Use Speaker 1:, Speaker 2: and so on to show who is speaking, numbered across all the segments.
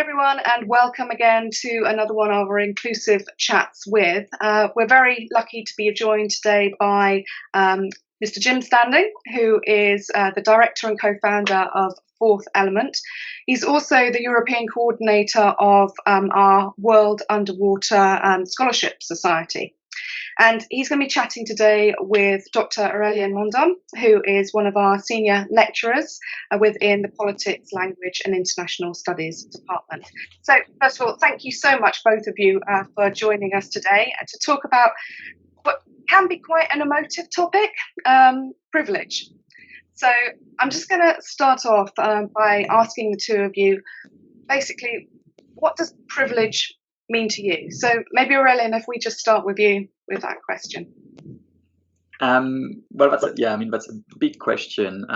Speaker 1: everyone, and welcome again to another one of our inclusive chats with. We're very lucky to be joined today by Mr. Jim Standing, who is the director and co-founder of Fourth Element. He's also the European coordinator of our World Underwater Scholarship Society. And he's going to be chatting today with Dr. Aurelien Mondon, who is one of our senior lecturers within the Politics, Language and International Studies Department. So first of all, thank you so much, both of you, for joining us today to talk about what can be quite an emotive topic, privilege. So I'm just going to start off by asking the two of you, basically, what does privilege mean to you? So maybe Aurelien, if we just start with you with that question.
Speaker 2: Well, that's a big question.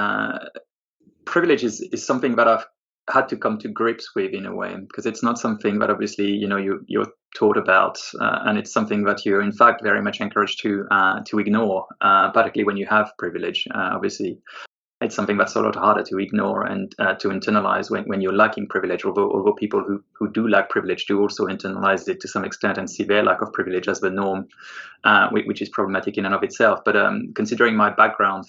Speaker 2: Privilege is something that I've had to come to grips with in a way, because it's not something that obviously you're taught about, and it's something that you're in fact very much encouraged to ignore, particularly when you have privilege. Obviously, it's something that's a lot harder to ignore and to internalize when you're lacking privilege, although people who do lack privilege do also internalize it to some extent and see their lack of privilege as the norm, which is problematic in and of itself. But considering my background,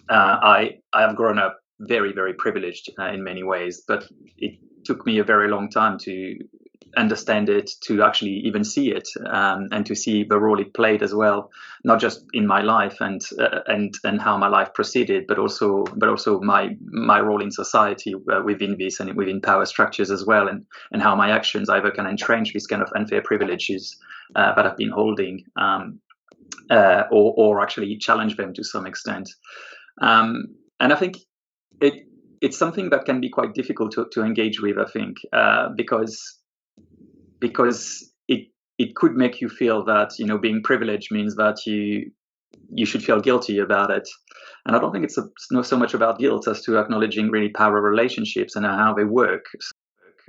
Speaker 2: I have grown up very, very privileged in many ways, but it took me a very long time to understand it, to actually even see it, and to see the role it played as well, not just in my life and how my life proceeded, but also my role in society within this and within power structures as well, and how my actions either can entrench these kind of unfair privileges that I've been holding, or actually challenge them to some extent. And I think it's something that can be quite difficult to engage with, I think, because it could make you feel that being privileged means that you should feel guilty about it, and I don't think it's not so much about guilt as to acknowledging really power relationships and how they work.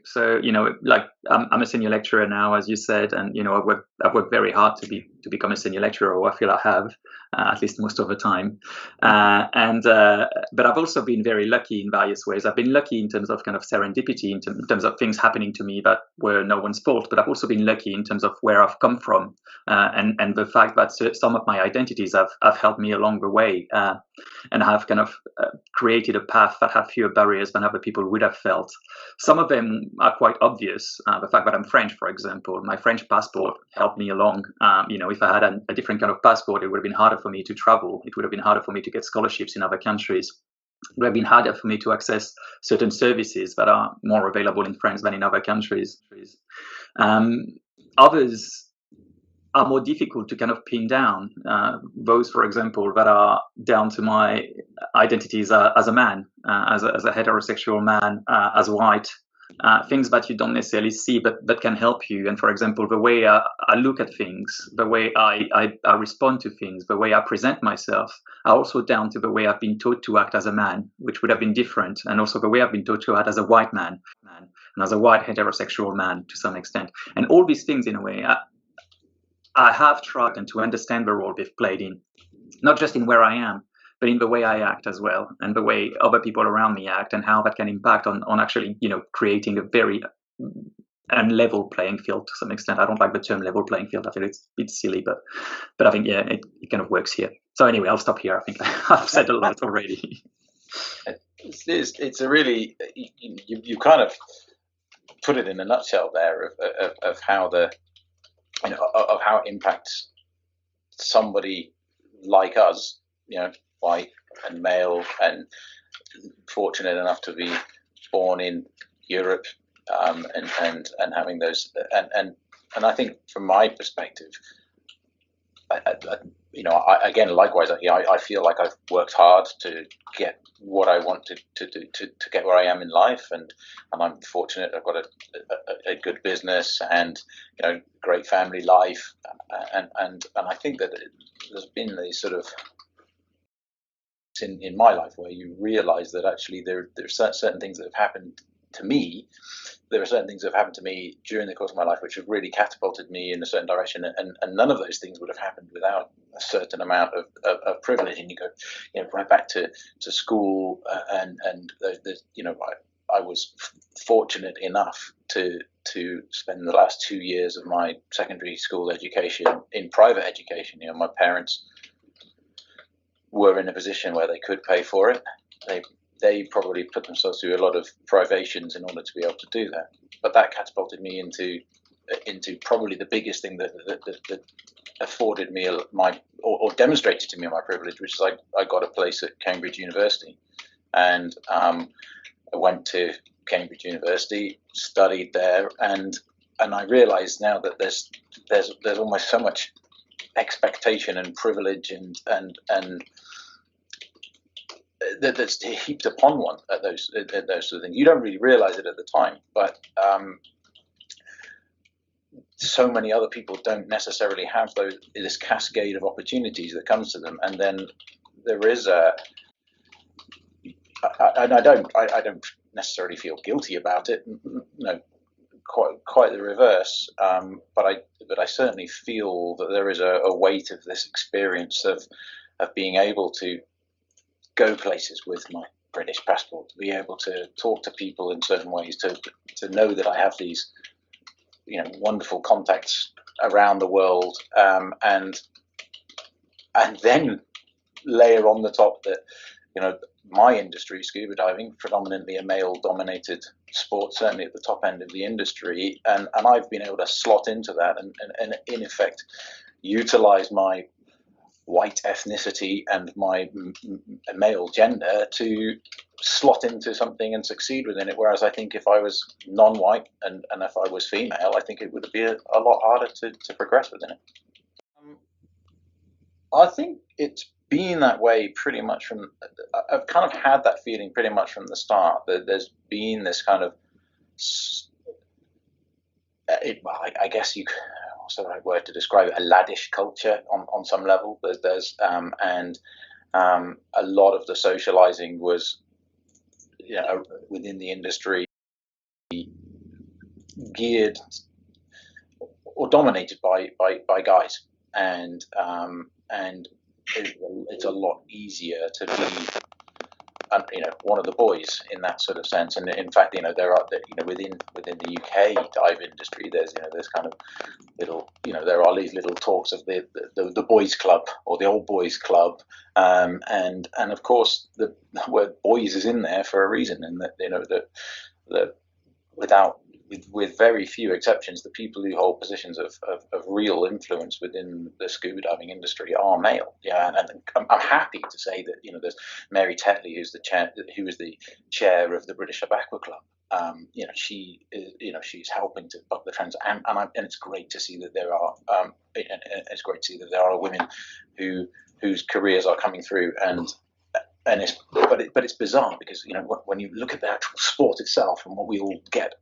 Speaker 2: So like I'm a senior lecturer now, as you said, and I've worked very hard to become a senior lecturer, or I feel I have, at least most of the time. But I've also been very lucky in various ways. I've been lucky in terms of kind of serendipity, in terms of things happening to me that were no one's fault. But I've also been lucky in terms of where I've come from, and the fact that some of my identities have helped me along the way, and have kind of created a path that had fewer barriers than other people would have felt. Some of them are quite obvious. The fact that I'm French, for example, my French passport helped me along. If I had a different kind of passport, it would have been harder for me to travel. It would have been harder for me to get scholarships in other countries. It would have been harder for me to access certain services that are more available in France than in other countries. Others are more difficult to kind of pin down. Those, for example, that are down to my identities as a man, as a heterosexual man, as white. Things that you don't necessarily see, but that can help you. And for example, the way I look at things, the way I respond to things, the way I present myself, are also down to the way I've been taught to act as a man, which would have been different, and also the way I've been taught to act as a white man and as a white heterosexual man to some extent. And all these things, in a way, I have tried to understand the role they've played in, not just in where I am, but in the way I act as well, and the way other people around me act, and how that can impact on actually, creating a very unlevel playing field to some extent. I don't like the term level playing field. I feel it's silly, but I think, it kind of works here. So anyway, I'll stop here. I think I've said a lot already.
Speaker 3: It's a really, you kind of put it in a nutshell there of how of how it impacts somebody like us, white and male, and fortunate enough to be born in Europe, and having those, and I think from my perspective, again, likewise, I feel like I've worked hard to get what I want to get where I am in life, and I'm fortunate. I've got a good business and great family life, and I think that there's been these sort of in my life where you realize that actually there's certain things that have happened to me. There are certain things that have happened to me during the course of my life which have really catapulted me in a certain direction, and none of those things would have happened without a certain amount of privilege. And you go right back to school, and there's I was fortunate enough to spend the last 2 years of my secondary school education in private education. You know, my parents were in a position where they could pay for it. They probably put themselves through a lot of privations in order to be able to do that. But that catapulted me into probably the biggest thing that afforded me or demonstrated to me my privilege, which is I got a place at Cambridge University, and I went to Cambridge University, studied there, and I realised now that there's almost so much expectation and privilege and that's heaped upon one at those sort of things. You don't really realise it at the time, but so many other people don't necessarily have this cascade of opportunities that comes to them, and then there is I don't necessarily feel guilty about it. No, quite the reverse. But I certainly feel that there is a weight of this experience of being able to go places with my British passport, to be able to talk to people in certain ways, to know that I have these, you know, wonderful contacts around the world, and then layer on the top that, you know, my industry, scuba diving, predominantly a male-dominated sport, certainly at the top end of the industry, and I've been able to slot into that and in effect utilize my white ethnicity and my male gender to slot into something and succeed within it. Whereas I think if I was non-white and if I was female, I think it would be a lot harder to progress within it. I think it's been that way pretty much from, I've kind of had that feeling pretty much from the start, that there's been this kind of, I guess what's the right word to describe it, a laddish culture on some level. There's and a lot of the socializing was, you know, within the industry geared or dominated by guys, and it's a lot easier to be, you know, one of the boys in that sort of sense. And in fact, you know, there are, you know, within the UK dive industry, there's kind of little, you know, there are these little talks of the boys club or the old boys club, and of course the word boys is in there for a reason, and that, you know, that with very few exceptions, the people who hold positions of real influence within the scuba diving industry are male. Yeah, and I'm happy to say that, you know, there's Mary Tetley, who is the chair of the British Aqua Club. You know, she is, you know, she's helping to buck the trends, and it's great to see that there are women whose careers are coming through, but it's bizarre because, you know, when you look at the actual sport itself and what we all get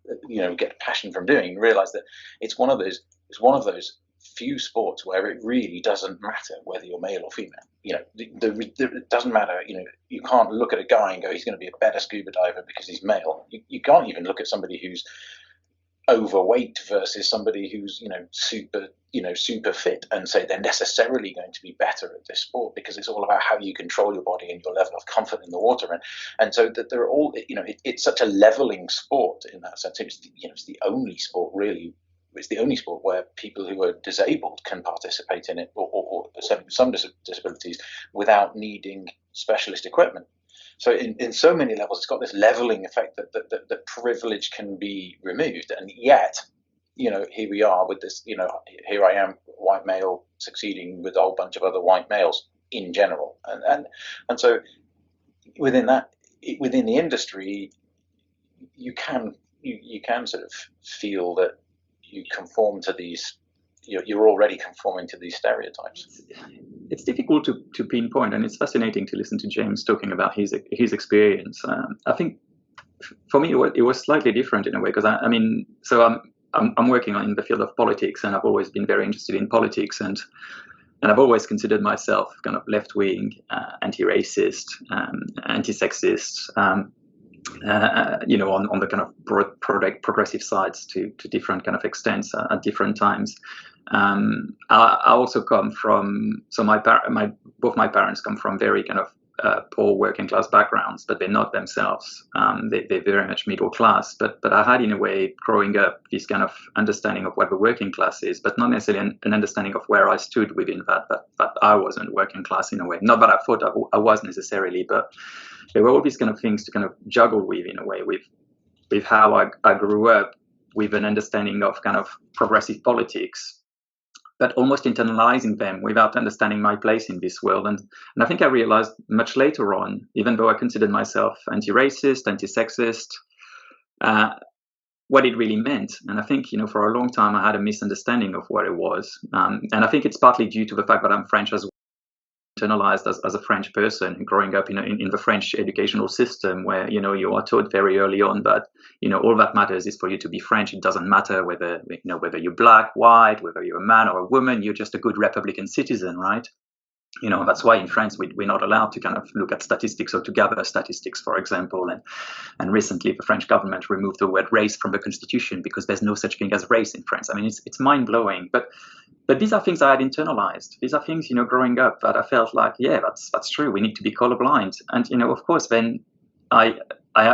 Speaker 3: passion from doing, you realise that it's one of those few sports where it really doesn't matter whether you're male or female. You know, it doesn't matter. You know, you can't look at a guy and go, he's going to be a better scuba diver because he's male. You can't even look at somebody who's overweight versus somebody who's, you know, super fit and say they're necessarily going to be better at this sport, because it's all about how you control your body and your level of comfort in the water, and so that they're all, you know, it's such a leveling sport in that sense. It's the only sport really. It's the only sport where people who are disabled can participate in it, or some disabilities, without needing specialist equipment. So in so many levels, it's got this leveling effect that privilege can be removed. And yet, you know, here we are with this, you know, here I am, white male, succeeding with a whole bunch of other white males in general. And so within the industry, you can sort of feel that you conform to these, you're already conforming to these stereotypes.
Speaker 2: It's difficult to pinpoint, and it's fascinating to listen to James talking about his experience. I think for me it was slightly different in a way, because I'm working in the field of politics, and I've always been very interested in politics, and I've always considered myself kind of left-wing, anti-racist, anti-sexist, you know, on the kind of progressive sides to different kind of extents at different times. I also come from, so both my parents come from very kind of poor working class backgrounds, but they're not themselves. They're very much middle class. But I had, in a way, growing up, this kind of understanding of what the working class is, but not necessarily an understanding of where I stood within that. But I wasn't working class in a way. Not that I thought I was necessarily, but there were all these kind of things to kind of juggle with, in a way, with how I grew up, with an understanding of kind of progressive politics, but almost internalizing them without understanding my place in this world. And I think I realized much later on, even though I considered myself anti-racist, anti-sexist, what it really meant. And I think, for a long time, I had a misunderstanding of what it was. And I think it's partly due to the fact that I'm French as well, internalized as a French person, growing up in the French educational system, where you are taught very early on that all that matters is for you to be French. It doesn't matter whether you're black, white, whether you're a man or a woman. You're just a good Republican citizen, right? That's why in France we're not allowed to kind of look at statistics or to gather statistics, for example. And recently the French government removed the word race from the constitution because there's no such thing as race in France. I mean, it's mind blowing, but these are things I had internalized. These are things, growing up, that I felt like, yeah, that's true. We need to be colorblind. And, of course, then I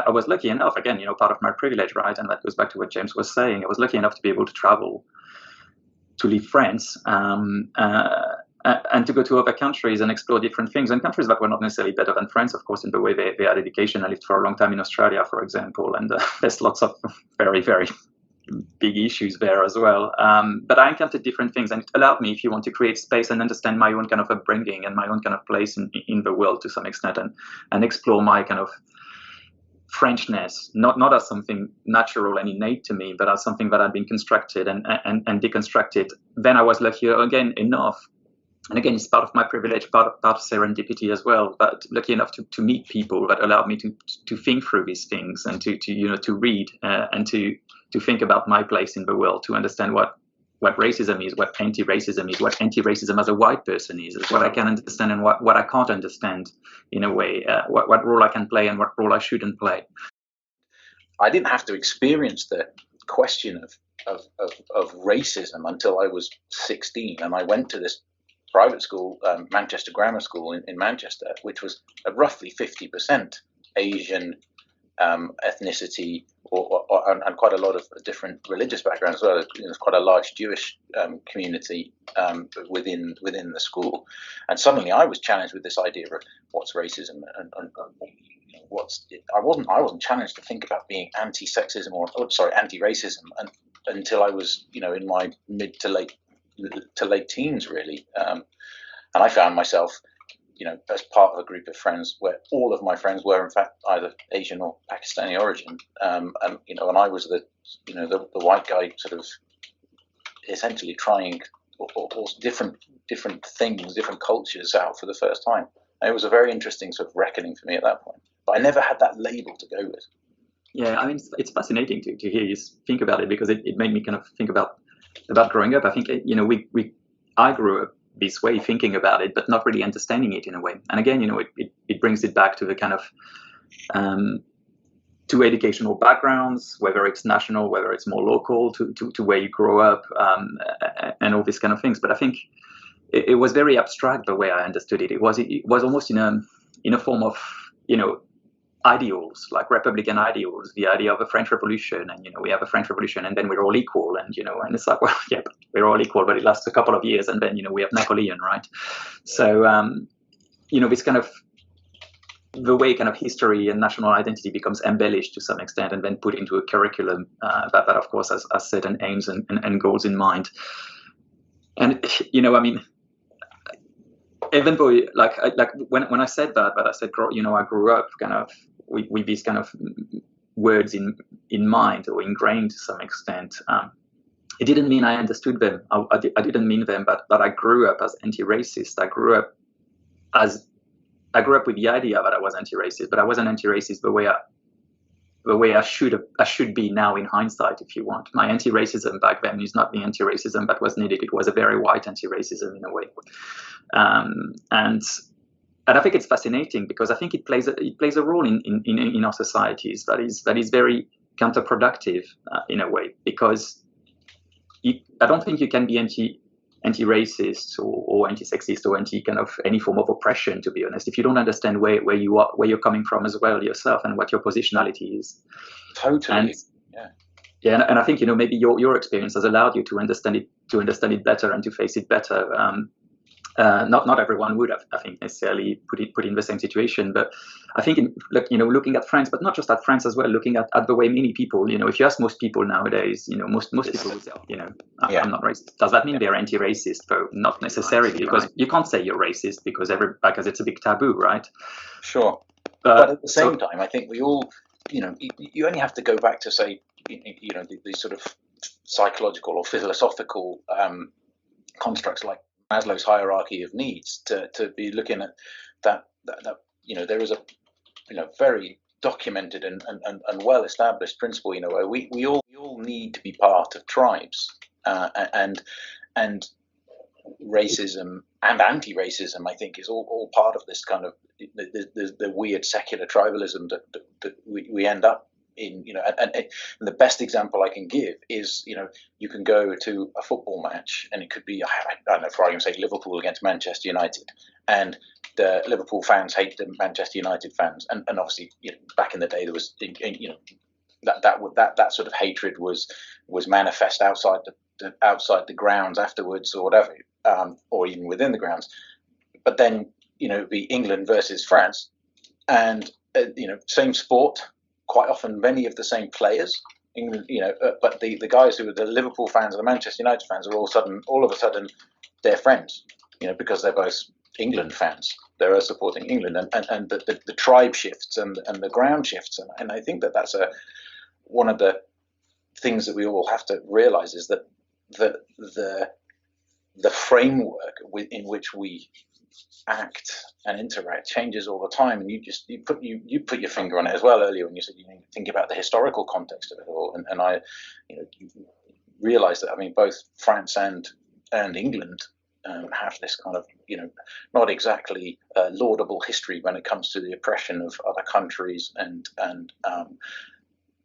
Speaker 2: was lucky enough, again, part of my privilege, right? And that goes back to what James was saying. I was lucky enough to be able to travel, to leave France, and to go to other countries and explore different things, and countries that were not necessarily better than France, of course, in the way they had education. I lived for a long time in Australia, for example, and there's lots of very, very big issues there as well. But I encountered different things, and it allowed me, if you want, to create space and understand my own kind of upbringing and my own kind of place in the world to some extent, and explore my kind of Frenchness, not as something natural and innate to me, but as something that had been constructed and deconstructed. Then I was lucky again enough, and again, it's part of my privilege, part of serendipity as well, but lucky enough to meet people that allowed me to think through these things, and to read and to think about my place in the world, to understand what racism is, what anti-racism is, what anti-racism as a white person is what I can understand and what I can't understand, in a way, what role I can play and what role I shouldn't play.
Speaker 3: I didn't have to experience the question of racism until I was 16, and I went to this private school, Manchester Grammar School in Manchester, which was roughly 50% Asian ethnicity, and quite a lot of different religious backgrounds as well. There's quite a large Jewish community within the school, and suddenly I was challenged with this idea of what's racism and what's it. I wasn't challenged to think about being anti-sexism anti-racism until I was in my mid to late teens, really, and I found myself as part of a group of friends where all of my friends were in fact either Asian or Pakistani origin, and I was the white guy, sort of essentially trying all different things, different cultures out for the first time. And it was a very interesting sort of reckoning for me at that point. But I never had that label to go with.
Speaker 2: Yeah, I mean, it's fascinating to hear you think about it, because it made me kind of think about growing up. I think I grew up this way, thinking about it, but not really understanding it in a way. And again, it brings it back to the kind of to educational backgrounds, whether it's national, whether it's more local, to where you grow up, and all these kind of things. But I think it was very abstract the way I understood it. It was almost in a form of ideals, like Republican ideals, the idea of a French Revolution, and we have a French Revolution, and then we're all equal, and and it's like, well, yeah, but we're all equal, but it lasts a couple of years, and then we have Napoleon, right? So this kind of the way kind of history and national identity becomes embellished to some extent, and then put into a curriculum that of course has certain aims and goals in mind. And I mean, even though like when I said that, but I said I grew up kind of with these kind of words in mind, or ingrained to some extent. It didn't mean I understood them. I didn't mean them, but I grew up as anti-racist. I grew up with the idea that I was anti-racist, but I wasn't anti-racist the way I should be now in hindsight, if you want. My anti-racism back then is not the anti-racism that was needed. It was a very white anti-racism in a way, and I think it's fascinating, because I think it plays a role in our societies that is very counterproductive in a way, because I don't think you can be anti-racist or anti-sexist or anti kind of any form of oppression, to be honest, if you don't understand where you are, where you're coming from as well yourself, and what your positionality is.
Speaker 3: Totally.
Speaker 2: And, yeah, and I think, you know, maybe your experience has allowed you to understand it better and to face it better. Not everyone would have, I think, necessarily put in the same situation, but I think, looking at France, but not just at France as well, looking at the way many people, you know, if you ask most people nowadays, you know, most people would say, you know, I'm not racist. Does that mean they're anti-racist? Though not necessarily, because you can't say you're racist because it's a big taboo, right?
Speaker 3: Sure. But at the same time, I think we all, you know, you only have to go back to, say, you know, these sort of psychological or philosophical constructs like Maslow's hierarchy of needs to be looking at that you know, there is a, you know, very documented and well established principle, you know, where we all need to be part of tribes, and racism and anti-racism, I think, is all part of this kind of the weird secular tribalism that we end up in, you know, and the best example I can give is, you know, you can go to a football match and it could be, I don't know, for argument's sake, Liverpool against Manchester United, and the Liverpool fans hate the Manchester United fans, and obviously, you know, back in the day there was, you know, that sort of hatred was manifest outside the grounds afterwards or whatever, or even within the grounds. But then, you know, it'd be England versus France, and you know, same sport, quite often many of the same players, England, you know, but the guys who are the Liverpool fans and the Manchester United fans are all of a sudden they're friends, you know, because they're both England fans. They're supporting England, and the tribe shifts and the ground shifts, and I think that's one of the things that we all have to realize is that the framework in which we act and interact changes all the time, and you put your finger on it as well earlier when you said you need to think about the historical context of it all, and I, you know, realize that, I mean, both France and England have this kind of, you know, not exactly laudable history when it comes to the oppression of other countries, and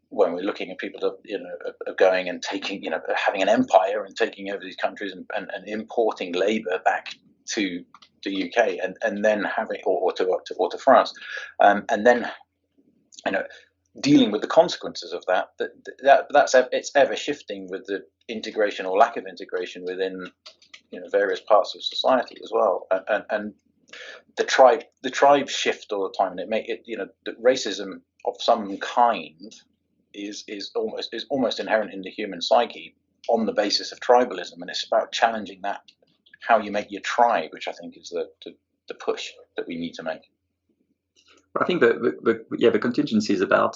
Speaker 3: when we're looking at people that, you know, going and taking, you know, having an empire and taking over these countries and importing labor back to the UK, and then having or to France, and then, you know, dealing with the consequences of that's it's ever shifting with the integration or lack of integration within, you know, various parts of society as well, and the tribe shift all the time, and it make it, you know, the racism of some kind is almost inherent in the human psyche on the basis of tribalism, and it's about challenging that, how you make your tribe, which I think is the push that we need to make.
Speaker 2: I think the contingencies about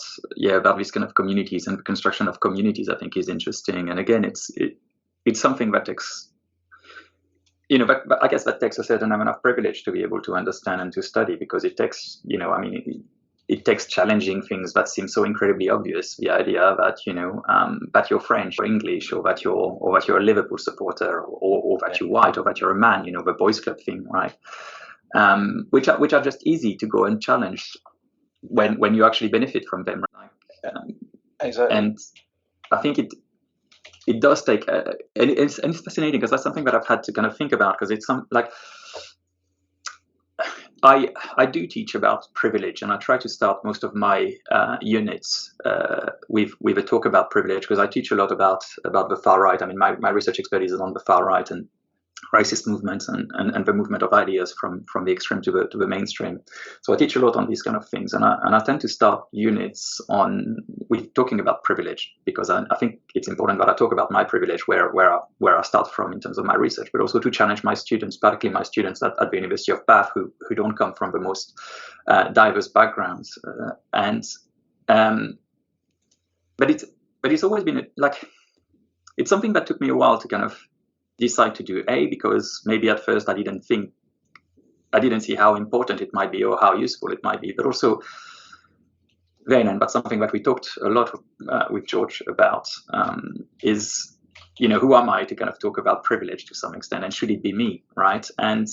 Speaker 2: these kind of communities and the construction of communities, I think, is interesting. And again, it's something that takes, you know, but I guess that takes a certain amount of privilege to be able to understand and to study, because it takes, you know, I mean, it takes challenging things that seem so incredibly obvious. The idea that, you know, that you're French or English, or that you're a Liverpool supporter, or that you're white, or that you're a man, you know, the boys club thing, right? Which are just easy to go and challenge when you actually benefit from them, right?
Speaker 3: Exactly.
Speaker 2: And I think it does take, and it's fascinating, because that's something that I've had to kind of think about, because it's I do teach about privilege, and I try to start most of my units with a talk about privilege, because I teach a lot about the far right. I mean, my research expertise is on the far right and racist movements and the movement of ideas from the extreme to the mainstream. So I teach a lot on these kind of things, and I tend to start units with talking about privilege, because I think it's important that I talk about my privilege, where I start from in terms of my research, but also to challenge my students, particularly my students at the University of Bath, who don't come from the most diverse backgrounds, but it's always been it's something that took me a while to kind of decide to do, because maybe at first I didn't see how important it might be or how useful it might be, but also then, but something that we talked a lot with George about is, you know, who am I to kind of talk about privilege to some extent, and should it be me, right? And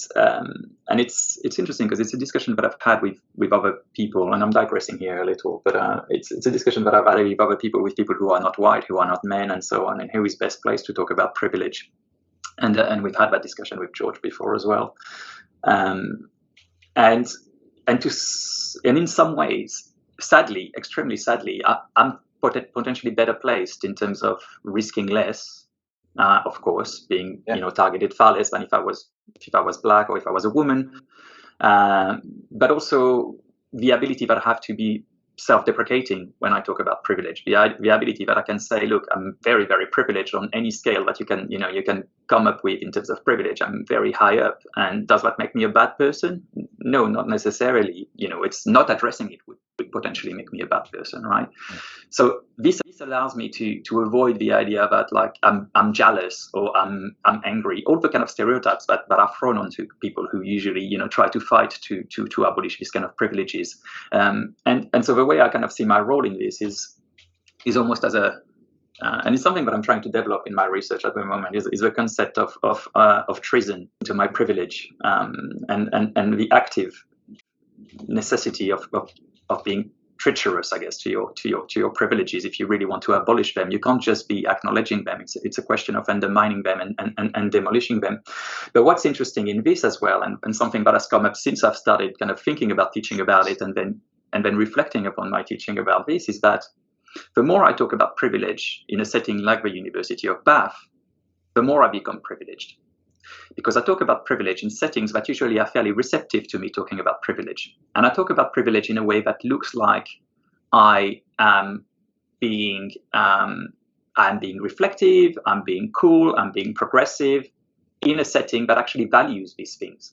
Speaker 2: it's interesting, because it's a discussion that I've had with other people, and I'm digressing here a little, but it's a discussion that I've had with other people, with people who are not white, who are not men, and so on, and who is best placed to talk about privilege. and we've had that discussion with George before as well. And in some ways, sadly, extremely sadly, I'm potentially better placed in terms of risking less. Of course, being targeted far less than if I was black or if I was a woman, but also the ability that I have to be self-deprecating when I talk about privilege, the ability that I can say, look, I'm very, very privileged on any scale that you can come up with in terms of privilege. I'm very high up. And does that make me a bad person? No, not necessarily. It's not addressing it would potentially make me a bad person, right? So this allows me to avoid the idea that like I'm jealous or I'm angry, all the kind of stereotypes that are thrown onto people who usually try to fight to abolish these kind of privileges. And so the way I kind of see my role in this is almost as a and it's something that I'm trying to develop in my research at the moment is the concept of treason to my privilege, and the active necessity of being treacherous, I guess, to your privileges. If you really want to abolish them, you can't just be acknowledging them. It's a question of undermining them and demolishing them. But what's interesting in this as well, and something that has come up since I've started kind of thinking about teaching about it, and then reflecting upon my teaching about this, is that the more I talk about privilege in a setting like the University of Bath, the more I become privileged. Because I talk about privilege in settings that usually are fairly receptive to me talking about privilege. And I talk about privilege in a way that looks like I am being reflective, I'm being cool, I'm being progressive in a setting that actually values these things.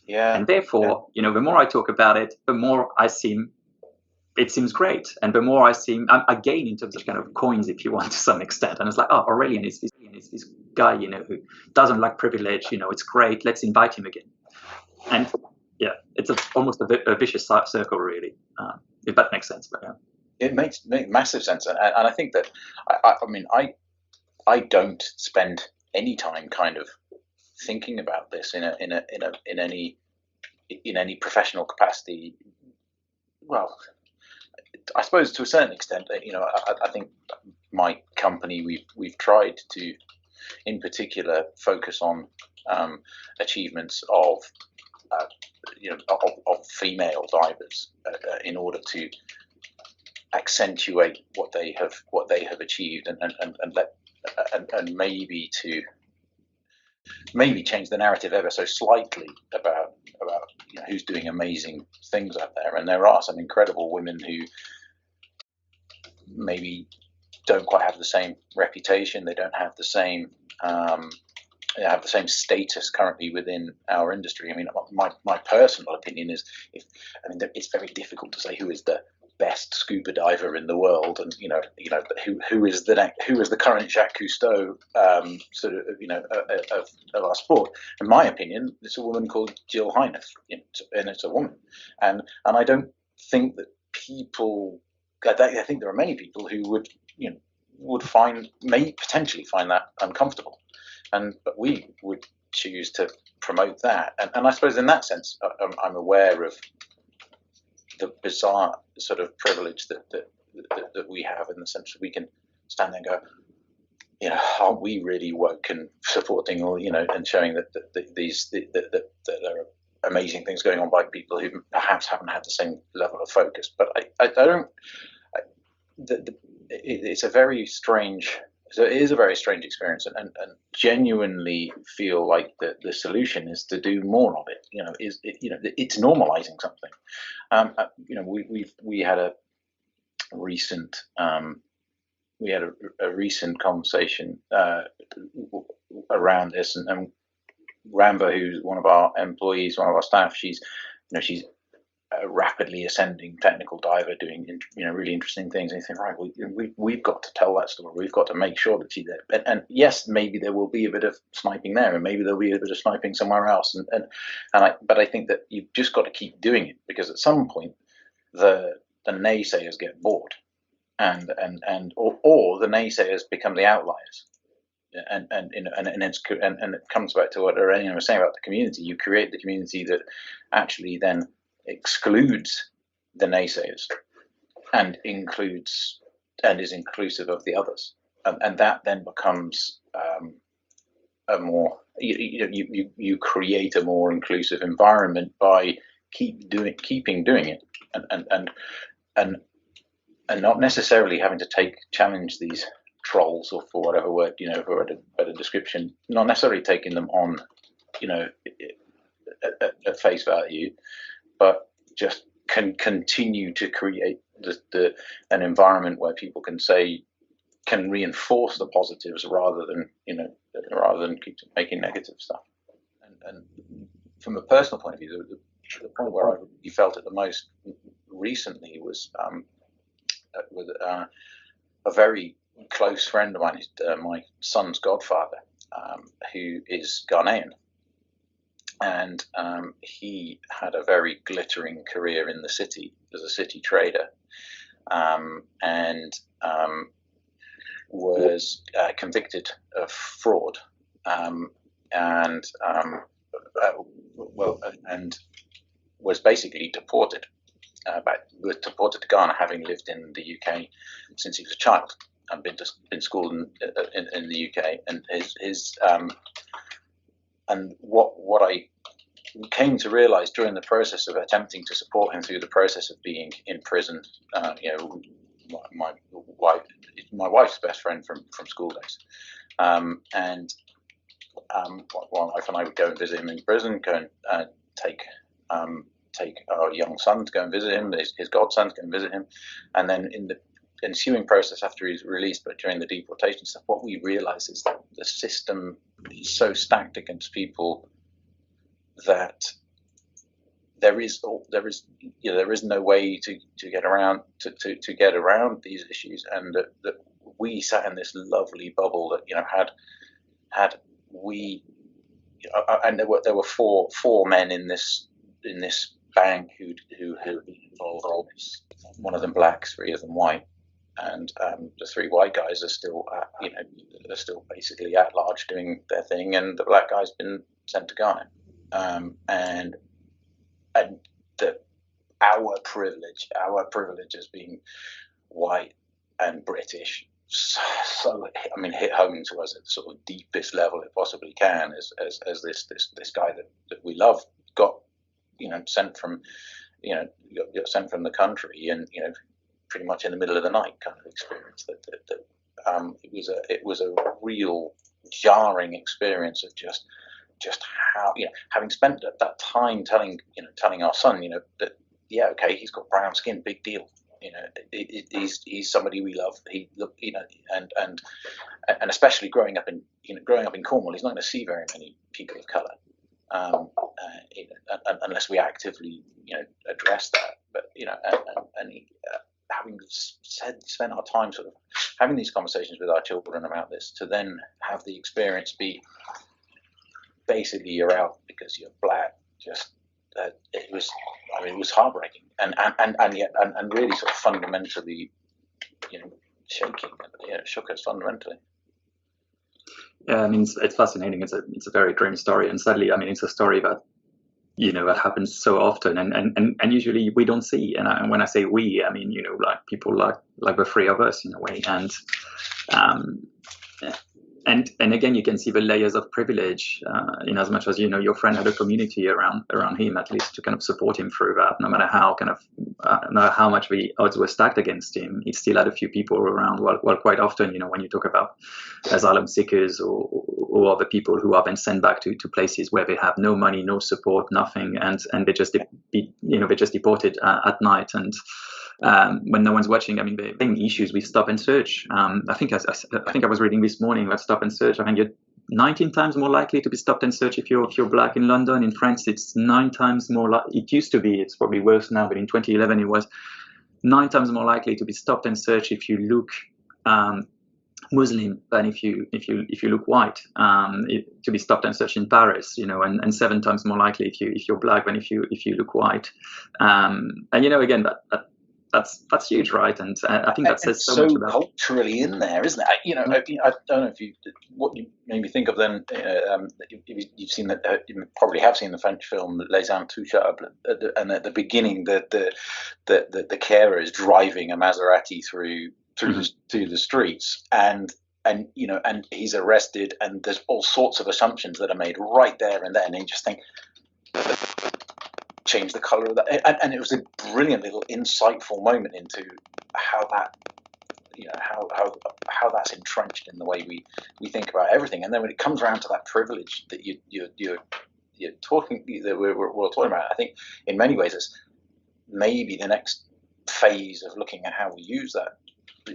Speaker 3: Yeah.
Speaker 2: And therefore, the more I talk about it, the more it seems great. And the more I gain in terms of kind of coins, if you want, to some extent. And it's like, oh, Aurelien is this guy, who doesn't like privilege, it's great. Let's invite him again. And yeah, it's almost a vicious circle, really, if that makes sense. But, yeah.
Speaker 3: It makes massive sense. And I think that, I don't spend any time kind of thinking about this in any professional capacity. Well, I suppose to a certain extent, I think my company, we've tried to, in particular, focus on achievements of female divers in order to accentuate what they have achieved, and maybe change the narrative ever so slightly about who's doing amazing things out there. And there are some incredible women who maybe don't quite have the same reputation. They don't have the same status currently within our industry. I mean, my personal opinion is, it's very difficult to say who is the best scuba diver in the world, and who is the current Jacques Cousteau of our sport. In my opinion, it's a woman called Jill Heineth, and it's a woman, and I don't think that people. I think there are many people who may potentially find that uncomfortable, but we would choose to promote that. And I suppose in that sense, I'm aware of the bizarre sort of privilege that we have, in the sense that we can stand there and go, aren't we really woke and supporting, or and showing that there are amazing things going on by people who perhaps haven't had the same level of focus. But I don't. It's a very strange. So it is a very strange experience, and genuinely feel like the solution is to do more of it. It's normalizing something. We had a recent conversation around this, and Ramba, who's one of our employees, one of our staff, she's a rapidly ascending technical diver doing really interesting things, and you think, right, we've got to tell that story. We've got to make sure that she's there. And yes, maybe there will be a bit of sniping there, and maybe there'll be a bit of sniping somewhere else. But I think that you've just got to keep doing it, because at some point the naysayers get bored, or the naysayers become the outliers. And it comes back to what Aurelien was saying about the community. You create the community that actually then excludes the naysayers and is inclusive of the others, and that then becomes a more you create a more inclusive environment by keeping doing it, and not necessarily having to challenge these trolls, or for whatever word, for a better description, not necessarily taking them on, at face value, but just can continue to create an environment where people can reinforce the positives rather than keep making negative stuff. And from a personal point of view, the point where I really felt it the most recently was with a very close friend of mine, my son's godfather, who is Ghanaian. And he had a very glittering career in the city as a city trader, and was convicted of fraud, and was basically deported. Was deported to Ghana, having lived in the UK since he was a child and been schooled in the UK. And and what I came to realise during the process of attempting to support him through the process of being in prison, my wife's best friend from school days, and my wife and I would go and visit him in prison, go and take our young son to go and visit him, his godson to go and visit him, and then in the ensuing process after he's released, but during the deportation stuff, what we realise is that the system is so stacked against people that there is no way to get around these issues, and that we sat in this lovely bubble that had we, and there were four men in this bank who had been involved. One of them black, three of them white, and the three white guys are still basically at large doing their thing, and the black guy's been sent to Ghana. And our privilege as being white and British, hit home to us at the sort of deepest level it possibly can, as this guy that we love got sent from the country, and pretty much in the middle of the night kind of experience. It was a real jarring experience of just how, having spent that time telling our son, that okay, he's got brown skin, big deal, he's somebody we love, and especially growing up in Cornwall, he's not going to see very many people of colour, unless we actively address that. But having spent our time sort of having these conversations with our children about this, to then have the experience be basically you're out because you're black, it was heartbreaking, and really sort of fundamentally shaking. It shook us fundamentally.
Speaker 2: Yeah, it's fascinating. It's a very grim story, and sadly, it's a story that that happens so often, and usually we don't see. And when I say we, like people like the three of us in a way, and again, you can see the layers of privilege, in as much as your friend had a community around him, at least, to kind of support him through that. No matter how no matter how much the odds were stacked against him, he still had a few people around. Well, quite often, when you talk about asylum seekers or other people who are then sent back to places where they have no money, no support, nothing, and they just they're just deported at night, and when no one's watching. The issues with stop and search. I think I was reading this morning that stop and search, you're 19 times more likely to be stopped and searched if you're black in London. In France, it's 9 times more. It used to be. It's probably worse now, but in 2011, it was 9 times more likely to be stopped and searched if you look Muslim than if you look white. To be stopped and searched in Paris, and 7 times more likely if you're black than if you look white. Again, that's huge, right? And I think that says so much about
Speaker 3: culturally in there, isn't it? I don't know what you made me think of then. You've seen that, you probably have seen the French film Les Intouchables, and at the beginning, the carer is driving a Maserati through the streets, and and and he's arrested, and there's all sorts of assumptions that are made right there and then, and you just think, change the color of that, and it was a brilliant little insightful moment into how that, how that's entrenched in the way we think about everything. And then when it comes around to that privilege that you're talking, that we're talking about, I think in many ways it's maybe the next phase of looking at how we use that,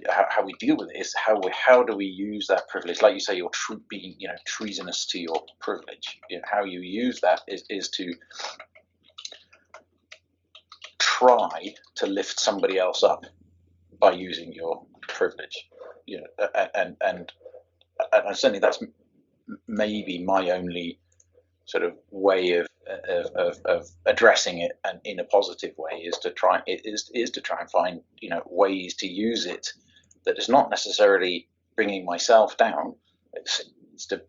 Speaker 3: how we deal with it, is how do we use that privilege? Like you say, you're being treasonous to your privilege. How you use that is to try to lift somebody else up by using your privilege. And certainly that's maybe my only sort of way of addressing it, and in a positive way, is to try and find ways to use it that is not necessarily bringing myself down. It's to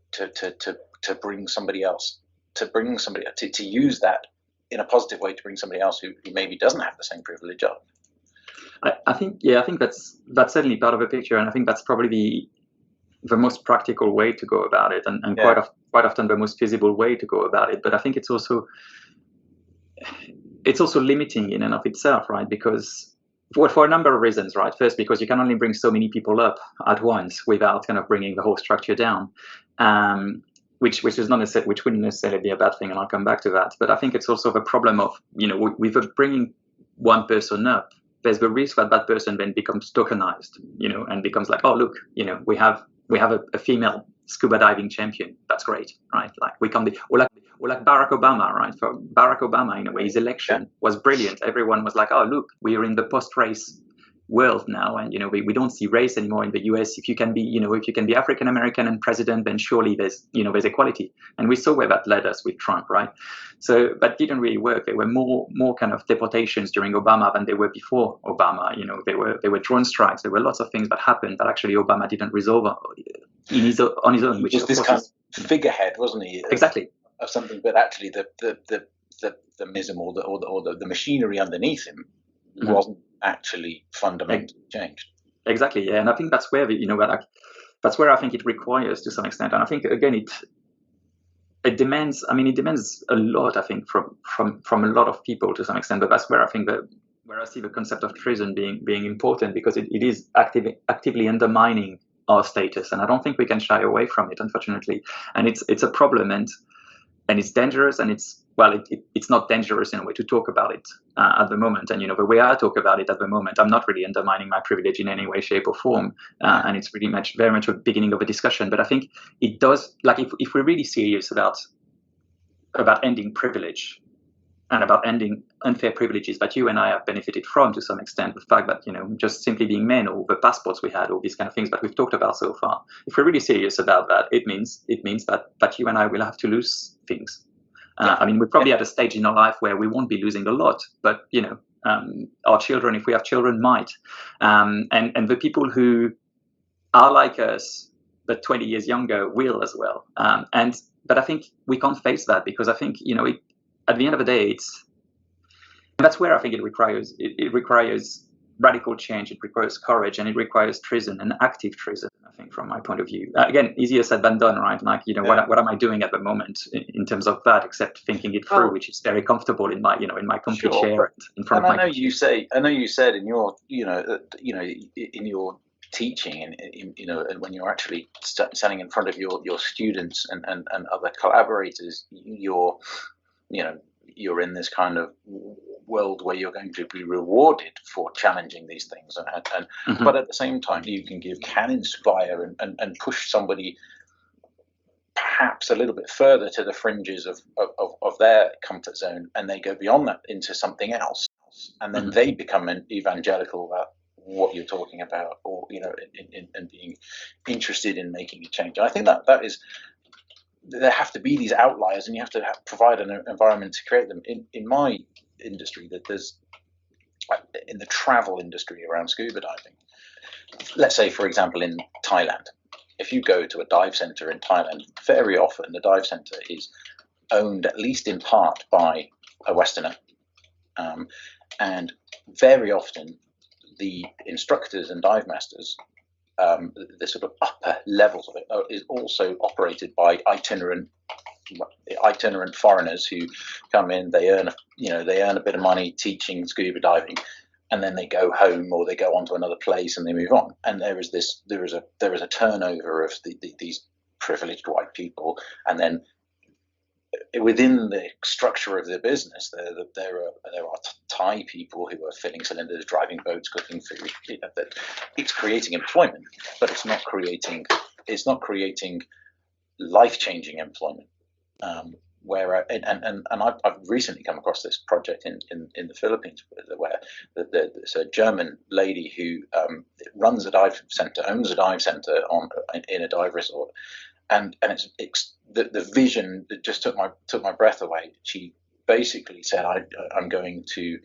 Speaker 3: bring somebody else, to use that in a positive way to bring somebody else who maybe doesn't have the same privilege up.
Speaker 2: I think that's certainly part of the picture, and I think that's probably the most practical way to go about it, and quite often the most feasible way to go about it. But I think it's also limiting in and of itself, right? Because for a number of reasons, right? First, because you can only bring so many people up at once without kind of bringing the whole structure down, which wouldn't necessarily be a bad thing, and I'll come back to that. But I think it's also the problem of with bringing one person up, there's the risk that that person then becomes tokenized, and becomes like, oh look, we have a female scuba diving champion. That's great, right? Like we can be, or like Barack Obama, right? For Barack Obama, in a way, his election was brilliant. Everyone was like, oh look, we are in the post-race world now, and we don't see race anymore in the US. If you can be African American and president, then surely there's equality. And we saw where that led us with Trump, right? So that didn't really work. There were more kind of deportations during Obama than there were before Obama. There were drone strikes. There were lots of things that happened that actually Obama didn't resolve on his own. Which
Speaker 3: was this kind of figurehead, wasn't he?
Speaker 2: Exactly.
Speaker 3: Of something, but actually the mism or the machinery underneath him wasn't actually fundamentally changed.
Speaker 2: Exactly, yeah, and I think that's where that's where I think it requires, to some extent, and I think again it demands a lot, I think, from a lot of people to some extent. But that's where I think where I see the concept of treason being important, because it is actively undermining our status, and I don't think we can shy away from it, unfortunately. And it's a problem, and it's dangerous, and it's not dangerous in a way to talk about it at the moment. And the way I talk about it at the moment, I'm not really undermining my privilege in any way, shape, or form, and it's very much a beginning of a discussion. But I think it does, like, if we're really serious about ending privilege and about ending unfair privileges that you and I have benefited from to some extent, the fact that just simply being men, or the passports we had, all these kind of things that we've talked about so far, if we're really serious about that, it means that you and I will have to lose things. We're probably at a stage in our life where we won't be losing a lot, but our children, if we have children, might, and the people who are like us but 20 years younger will as well. But I think we can't face that, because I think at the end of the day, that's where I think it requires radical change. It requires courage, and it requires treason, and active treason, I think, from my point of view. Again, easier said than done, right? Like, what am I doing at the moment in terms of that, except thinking it through, which is very comfortable in my comfy chair in front of my computer.
Speaker 3: I know you said in your in your teaching, and when you're actually standing in front of your students and other collaborators, you're in this kind of world where you're going to be rewarded for challenging these things, and but at the same time you can inspire and push somebody perhaps a little bit further to the fringes of their comfort zone, and they go beyond that into something else, and then they become an evangelical about what you're talking about, or and being interested in making a change. And I think that is, there have to be these outliers, and you have to provide an environment to create them. In my industry, that there's, in the travel industry around scuba diving, let's say, for example, in Thailand, if you go to a dive center in Thailand, very often the dive center is owned, at least in part, by a Westerner, and very often the instructors and dive masters the sort of upper levels of it is also operated by itinerant foreigners who come in. They earn a bit of money teaching scuba diving, and then they go home or they go on to another place and they move on. And there is a turnover of these privileged white people, and then within the structure of the business, there are Thai people who are filling cylinders, driving boats, cooking food. That it's creating employment, but it's not creating life-changing employment. I've recently come across this project in the Philippines where there's a German lady who runs a dive center, owns a dive center in a dive resort, and it's the vision that just took my breath away. She basically said, I'm going to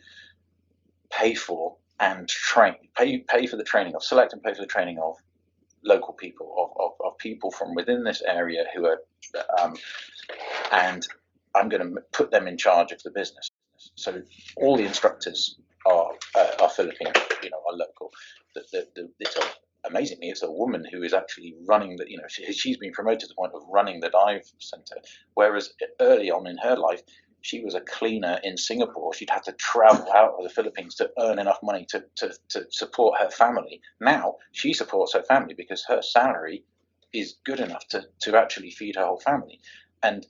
Speaker 3: pay for and pay for the training of select and pay for the training of local people, of people from within this area who are and I'm going to put them in charge of the business. So all the instructors are Filipino, are local. Amazingly, it's a woman who is actually running the, she's been promoted to the point of running the dive center. Whereas early on in her life, she was a cleaner in Singapore. She'd had to travel out of the Philippines to earn enough money to support her family. Now she supports her family because her salary is good enough to actually feed her whole family. And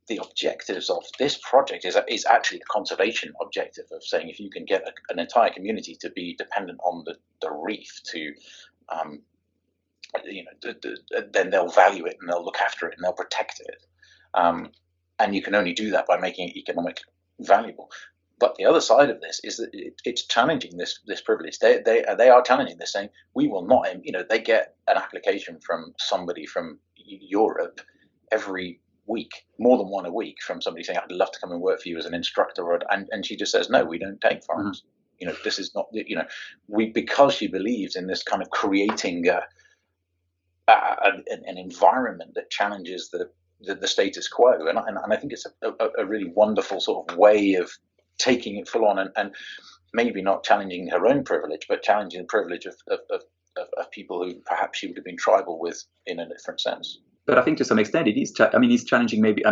Speaker 3: the objectives of this project is actually the conservation objective of saying if you can get an entire community to be dependent on the reef then they'll value it and they'll look after it and they'll protect it. And you can only do that by making it economically valuable. But the other side of this is that it's challenging this privilege. They are challenging this, saying we will not. They get an application from somebody from Europe every week, more than one a week, from somebody saying, I'd love to come and work for you as an instructor, and she just says, no, we don't take foreigners. Mm-hmm. This is not, because she believes in this kind of creating an environment that challenges the status quo, and I think it's a really wonderful sort of way of taking it full on, and maybe not challenging her own privilege, but challenging the privilege of people who perhaps she would have been tribal with in a different sense.
Speaker 2: But I think to some extent it is. It's challenging. Maybe. I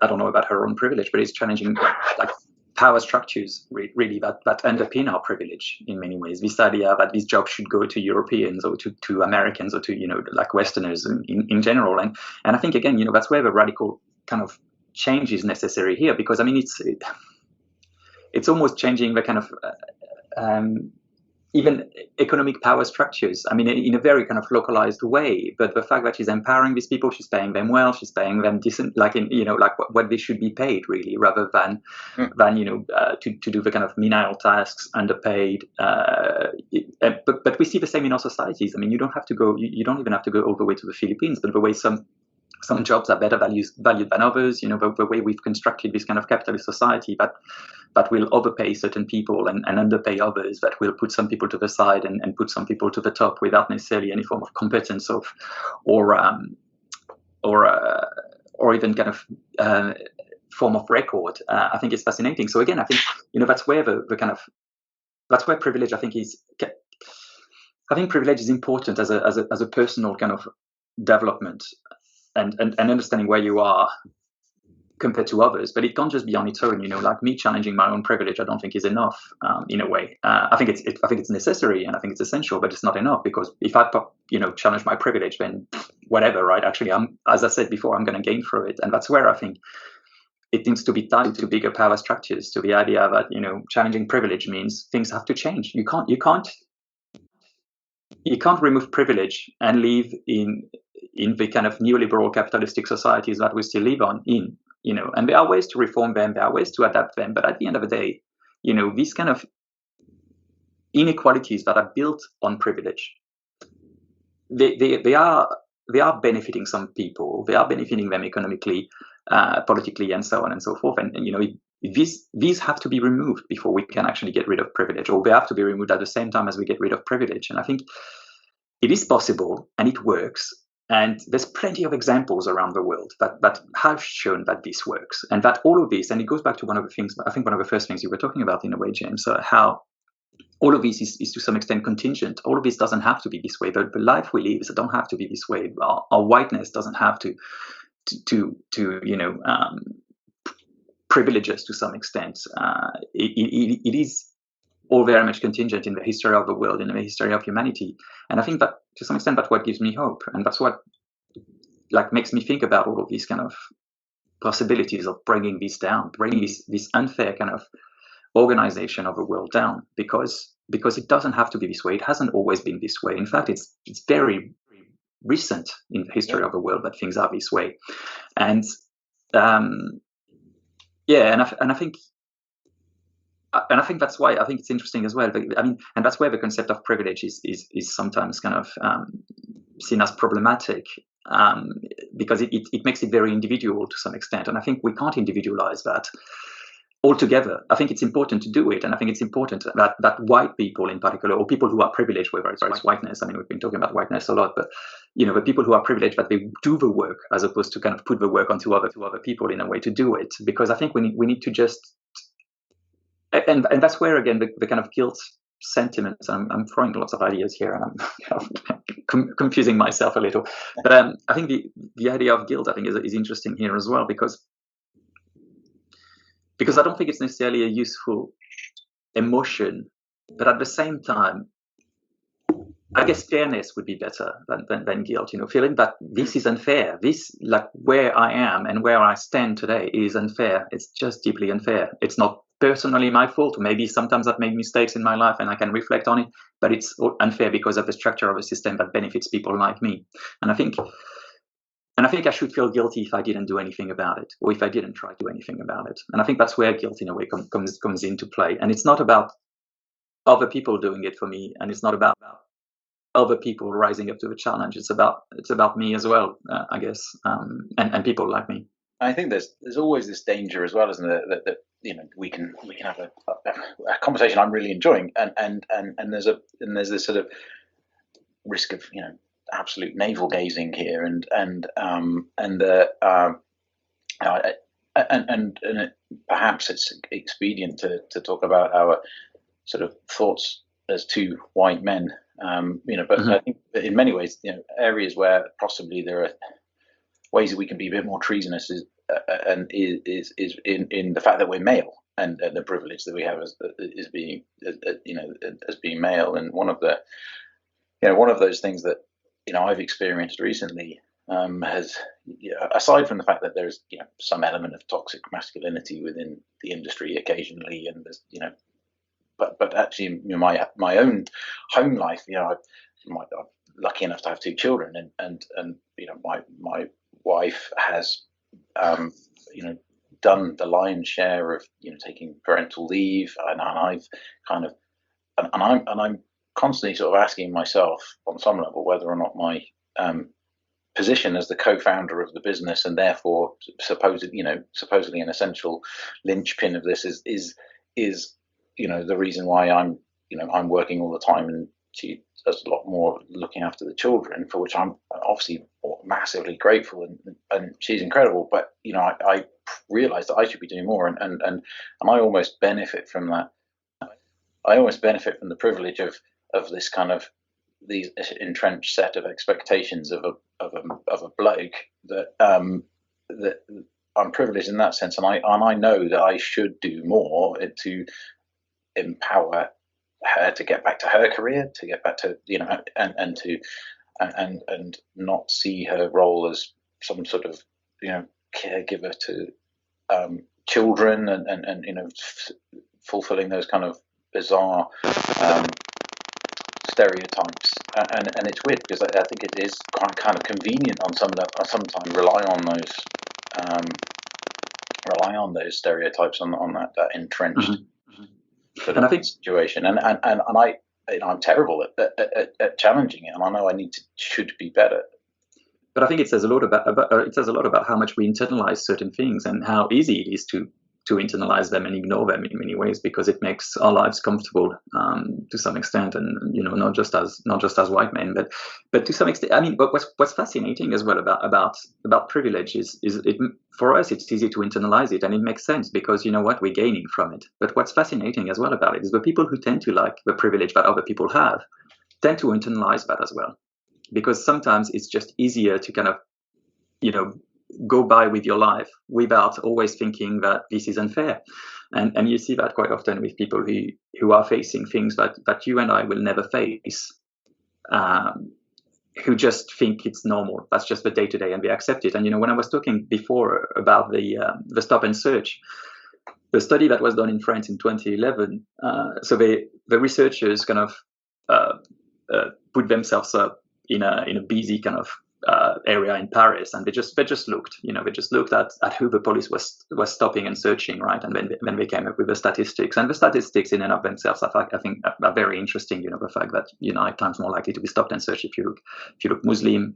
Speaker 2: don't know about her own privilege, but it's challenging like power structures really that underpin our privilege in many ways. This idea that these jobs should go to Europeans or to Americans or to like Westerners in general. And I think again, that's where the radical kind of change is necessary here, because it's almost changing the kind of even economic power structures, in a very kind of localized way. But the fact that she's empowering these people, she's paying them well, she's paying them decent, like what they should be paid, really, rather than to do the kind of menial tasks, underpaid. But we see the same in our societies. You don't have to go, you don't even have to go all the way to the Philippines, but the way some jobs are better valued than others, the way we've constructed this kind of capitalist society that will overpay certain people and underpay others, that will put some people to the side and put some people to the top without necessarily any form of competence or even kind of form of record. I think it's fascinating. So again, I think that's where that's where privilege I think privilege is important as a personal kind of development and understanding where you are compared to others, but it can't just be on its own. Like me challenging my own privilege, I don't think is enough. In a way, I think it's necessary and I think it's essential, but it's not enough, because if I challenge my privilege, then whatever, right? Actually, as I said before, I'm going to gain through it, and that's where I think it needs to be tied to bigger power structures, to the idea that challenging privilege means things have to change. You can't remove privilege and live in the kind of neoliberal capitalistic societies that we still live in. And there are ways to reform them, there are ways to adapt them, but at the end of the day, these kind of inequalities that are built on privilege, they are benefiting some people, they are benefiting them economically, politically, and so on and so forth. And these have to be removed before we can actually get rid of privilege, or they have to be removed at the same time as we get rid of privilege. And I think it is possible and it works. And there's plenty of examples around the world that have shown that this works, and that all of this, and it goes back to one of the things, I think one of the first things you were talking about in a way, James, how all of this is to some extent contingent. All of this doesn't have to be this way. The life we live don't have to be this way. Our whiteness doesn't have to privilege us to some extent. It is all very much contingent in the history of the world, in the history of humanity. And I think that to some extent that's what gives me hope, and that's what makes me think about all of these kind of possibilities of bringing this down, bringing this unfair kind of organization of the world down, because it doesn't have to be this way. It hasn't always been this way. In fact, it's very recent in the history of the world that things are this way. And I think that's why I think it's interesting as well. I mean, and that's where the concept of privilege is sometimes kind of seen as problematic, because it makes it very individual to some extent. And I think we can't individualize that altogether. I think it's important to do it, and I think it's important that white people in particular, or people who are privileged, whether it's whiteness. I mean, we've been talking about whiteness a lot, but the people who are privileged, that they do the work as opposed to kind of put the work onto other people in a way to do it. Because I think we need to just. And that's where, again, the kind of guilt sentiments, I'm throwing lots of ideas here, and I'm kind of confusing myself a little. But I think the idea of guilt, I think, is interesting here as well, because I don't think it's necessarily a useful emotion. But at the same time, I guess fairness would be better than guilt. Feeling that this is unfair. This, where I am and where I stand today, is unfair. It's just deeply unfair. It's not personally my fault. Maybe sometimes I've made mistakes in my life and I can reflect on it, but it's unfair because of the structure of a system that benefits people like me. And I think I should feel guilty if I didn't do anything about it, or if I didn't try to do anything about it. And I think that's where guilt, in a way, comes into play. And it's not about other people doing it for me, and it's not about other people rising up to the challenge. It's about me as well, I guess, and people like me.
Speaker 3: I think there's always this danger as well, isn't there, that we can have a conversation I'm really enjoying, and there's this sort of risk of absolute navel gazing here, and perhaps it's expedient to talk about our sort of thoughts as two white men, but I think that in many ways, areas where possibly there are ways that we can be a bit more treasonous is in the fact that we're male, and the privilege that we have as being male. And one of those things that I've experienced recently has, aside from the fact that there's some element of toxic masculinity within the industry occasionally, and there's but actually my own home life, I'm lucky enough to have two children, and my wife has done the lion's share of taking parental leave, and I've kind of and I'm constantly sort of asking myself on some level whether or not my position as the co-founder of the business, and therefore supposedly an essential linchpin of this, is the reason why I'm working all the time, and she does a lot more looking after the children, for which I'm obviously massively grateful, and she's incredible. But I realised that I should be doing more, and I almost benefit from that. I almost benefit from the privilege of this kind of these entrenched set of expectations of a bloke, that I'm privileged in that sense, and I know that I should do more to empower her to get back to her career, to get back to and not see her role as some sort of caregiver to children, and fulfilling those kind of bizarre stereotypes. And it's weird, because I think it is kind of convenient on sometimes rely on those stereotypes, on that entrenched sort of situation, and I'm terrible at challenging it, and I know should be better.
Speaker 2: But I think it says a lot about how much we internalize certain things, and how easy it is to internalize them and ignore them in many ways, because it makes our lives comfortable to some extent, and not just as white men, but to some extent. I mean, but what's fascinating as well about privilege is it, for us it's easy to internalize it, and it makes sense because we're gaining from it. But what's fascinating as well about it is the people who tend to like the privilege that other people have tend to internalize that as well, because sometimes it's just easier to kind of go by with your life without always thinking that this is unfair. And you see that quite often with people who are facing things that you and I will never face, who just think it's normal. That's just the day-to-day, and they accept it. And when I was talking before about the stop and search, the study that was done in France in 2011, so the researchers kind of put themselves up in a busy kind of area in Paris, and they just looked, they just looked at who the police was stopping and searching, right? And then they came up with the statistics, and the statistics in and of themselves, I think, are very interesting. The fact that you're 9 times more likely to be stopped and searched if you look Muslim,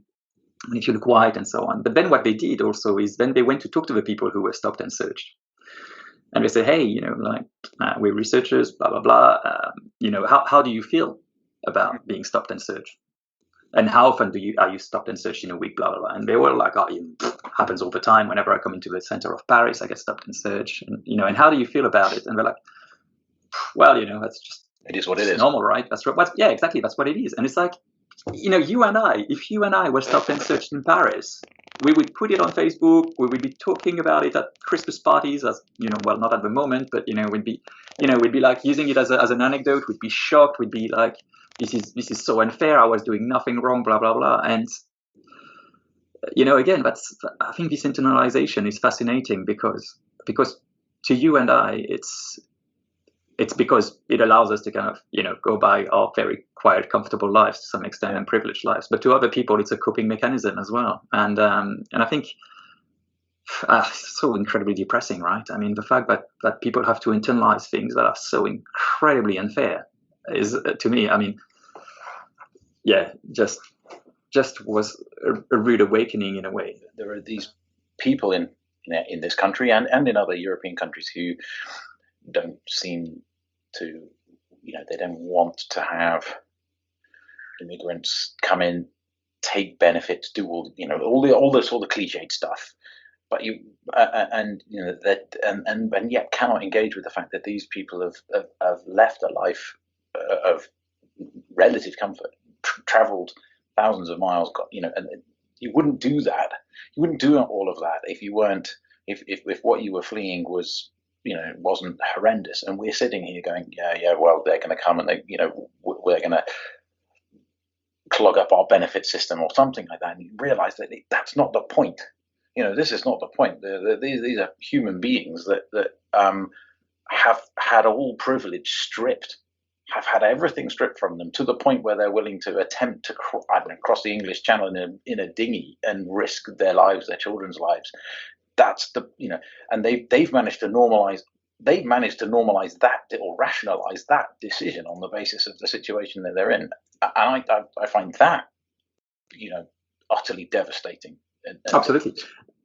Speaker 2: and if you look white, and so on. But then what they did also is then they went to talk to the people who were stopped and searched, and they said, hey, we're researchers, blah blah blah. How do you feel about being stopped and searched? And how often are you stopped and searched in a week, blah, blah, blah. And they were like, it happens all the time. Whenever I come into the center of Paris, I get stopped and searched. And, and how do you feel about it? And they're like, well, that's just,
Speaker 3: it is what it is.
Speaker 2: Normal, right? That's right. Yeah, exactly. That's what it is. And it's like, if you and I were stopped and searched in Paris, we would put it on Facebook. We would be talking about it at Christmas parties, as well, not at the moment, but we'd be like using it as an anecdote. We'd be shocked. We'd be like, this is so unfair. I was doing nothing wrong, blah blah blah. And again, I think this internalization is fascinating because to you and I, it's because it allows us to kind of go by our very quiet, comfortable lives to some extent, and privileged lives. But to other people, it's a coping mechanism as well. And I think it's so incredibly depressing, right? I mean, the fact that people have to internalize things that are so incredibly unfair is, to me, I mean, just was a rude awakening in a way.
Speaker 3: There are these people in this country and in other European countries who don't seem to, they don't want to have immigrants come in, take benefits, do all the sort of cliched stuff. But and yet cannot engage with the fact that these people have left a life of relative comfort, traveled thousands of miles, and you wouldn't do that. You wouldn't do all of that if you weren't, if what you were fleeing was, wasn't horrendous. And we're sitting here going, well, they're going to come and we're going to clog up our benefit system or something like that. And you realize that that's not the point. This is not the point. These are human beings that have had all privilege stripped, have had everything stripped from them to the point where they're willing to attempt to cross the English Channel in a dinghy and risk their lives, their children's lives. That's and they've managed to normalize. They've managed to normalize that or rationalize that decision on the basis of the situation that they're in. And I find that, utterly devastating.
Speaker 2: Absolutely.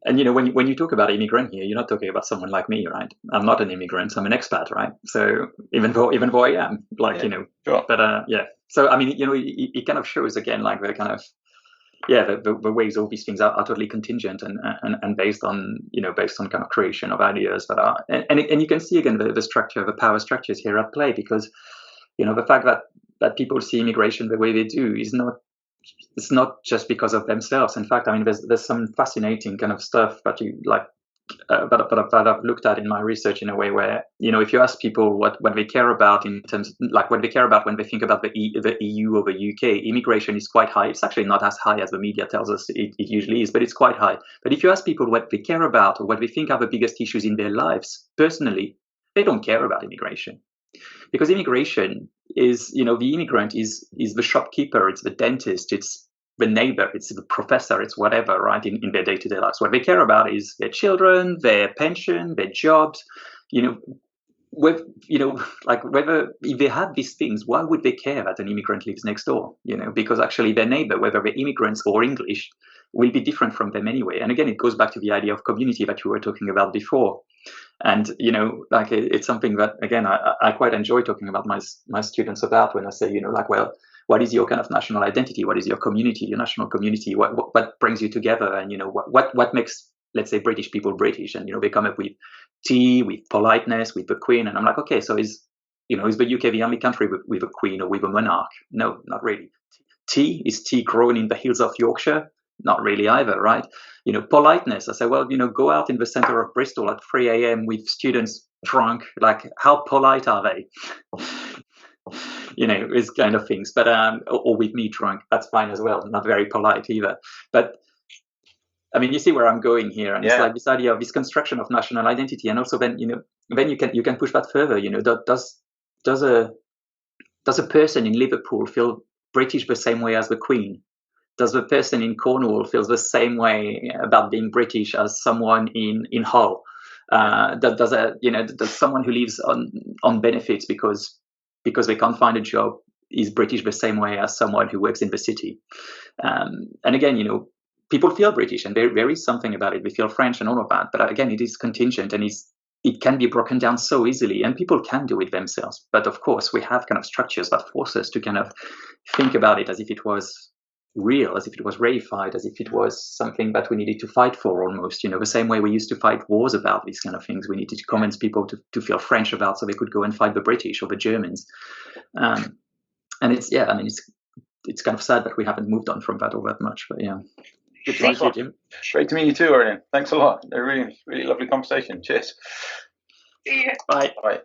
Speaker 2: And when you talk about immigrant here, you're not talking about someone like me, right? I'm not an immigrant. I'm an expat, right? So even though I am,
Speaker 3: sure.
Speaker 2: But so I mean, it kind of shows again, like the kind of the ways all these things are totally contingent and based on kind of creation of ideas that are and you can see again the structure, the power structures here at play, because the fact that people see immigration the way they do it's not just because of themselves. In fact, I mean, there's some fascinating kind of stuff that you like that I've looked at in my research in a way where, if you ask people what they care about in terms like what they care about when they think about the EU or the UK, immigration is quite high. It's actually not as high as the media tells us it usually is, but it's quite high. But if you ask people what they care about or what they think are the biggest issues in their lives, personally, they don't care about immigration. Because immigration is, the immigrant is the shopkeeper, it's the dentist, it's the neighbor, it's the professor, it's whatever, right, in their day-to-day lives. What they care about is their children, their pension, their jobs, like whether if they had these things, why would they care that an immigrant lives next door? Because actually their neighbor, whether they're immigrants or English, will be different from them anyway. And again, it goes back to the idea of community that you were talking about before. And like it's something that again I quite enjoy talking about my students about when I say like, well, what is your kind of national identity? What is your community, your national community? What brings you together? And what makes, let's say, British people British? And they come up with tea, with politeness, with the Queen. And I'm like, okay, so is the UK the only country with a Queen or with a monarch? No, not really. Tea, is tea grown in the hills of Yorkshire? Not really either, right? Politeness. I say, well, go out in the center of Bristol at 3 a.m. with students drunk. Like, how polite are they? These kind of things. But or with me drunk, that's fine as well. Not very polite either. But I mean, you see where I'm going here, and it's like this idea of this construction of national identity, and also then then you can push that further. Does a person in Liverpool feel British the same way as the Queen? Does the person in Cornwall feel the same way about being British as someone in Hull? Does someone who lives on benefits because they can't find a job is British the same way as someone who works in the city? And again, people feel British, and there is something about it. We feel French and all of that, but again, it is contingent, and it can be broken down so easily, and people can do it themselves. But of course, we have kind of structures that force us to kind of think about it as if it was real, as if it was reified, as if it was something that we needed to fight for almost, the same way we used to fight wars about these kind of things. We needed to convince people to feel French about so they could go and fight the British or the Germans. And it's kind of sad that we haven't moved on from that all that much, but yeah. Good to meet you, Jim.
Speaker 3: Great to meet you too, Aurelien. Thanks a lot. A really, really lovely conversation. Cheers.
Speaker 1: See you.
Speaker 2: Bye.
Speaker 3: Bye.